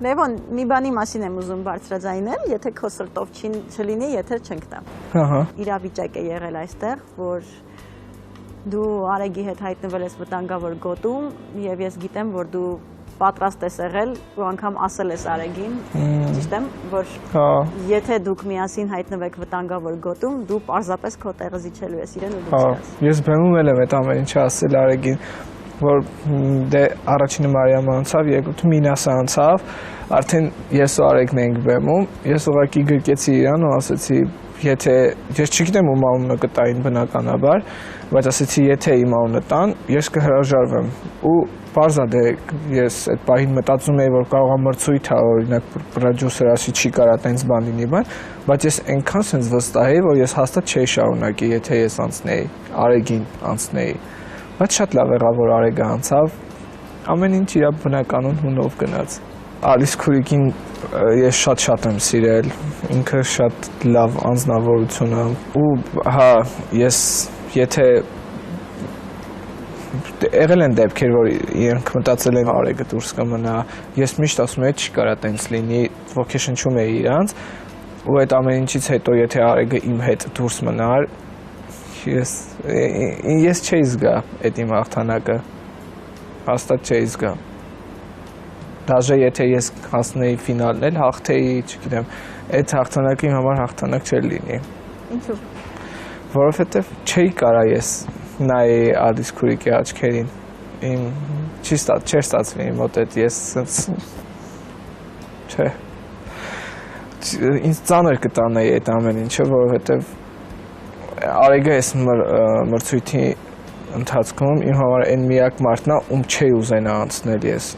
Լևոն, մի բանի մասին եմ ուզում բարձրաձայնել, եթե քո սրտով չլինի, եթե չենք տա։ Իրավիճակ է եղել այստեղ, որ դու Արեգի հետ հայտնվել ես վտանգավոր գոտում, եւ ես գիտեմ, որ դու պատրաստ ես եղել ու անգամ ասել ես Արեգին, ճիշտ եմ, որ եթե դուք միասին հայտնվեք վտանգավոր գոտում, դու պարզապես քո տեղը զիջելու ես իրեն ու դու չես։ Ես բեմում եմ այդ ամեն ինչը ասել Արեգին, որ դե առաջինը Մարիամը անցավ, երկրորդը Մինասը անցավ, արդեն ես ու Արեգն ենք բեմում, ես ուղղակի գրկեցի իրան ու ասեցի, եթե ես չգիտեմ ում անունը կտային բնականաբար, բայց ասեցի, եթե իմ անունը տան, ես կհրաժարվեմ ու պարզ է դե ես այդ պահին մտածում էի, որ կարող է մրցույթ ա, օրինակ պրոդյուսեր ասի չի կարա տենց բան լինի բան, բայց ես այնքան սենց վստահ էի, որ ես հաստատ չէի շարունակի, եթե ես անցնեի, Արեգին անցնեի, բայց շատ լավ եղավ, որ Արեգը անցավ, ամեն ինչ իր բնականon հունով գնաց։ Ալիս Քուրիկին ես շատ եմ սիրել, ինքը շատ լավ անձնավորություն է ու հա ես եթե եղել են դեպքեր, որ իրենք մտածել են Արեգը դուրս կմնա, ես միշտ ասում եմ, չի կարա տենց լինի, ոգեշնչում էի իրանց ու այդ ամեն ինչից հետո եթե Արեգը իմ հետ դուրս մնար, ես չէի զգա այդ իմ հաղթանակը, հաստատ չէի զգա։ Դաժե եթե ես հասնեի ֆինալն էլ հաղթեի, չգիտեմ, այդ հաղթանակը իմ համար հաղթանակ չէր լինի։ Ինչու՞։ Որովհետև չէի կարա ես նայեի Ալիս Քուրիկի աչքերին, իմ չէր ստացվի իմ մոտ այդ ես չէ, ինձ ծանր կտանեի այդ ամեն ինչը, որովհետև Արեգը այս մրցույթի ընթացքում իմ համար այն միակ մարդն է, ում չէի ուզենա անցնել ես։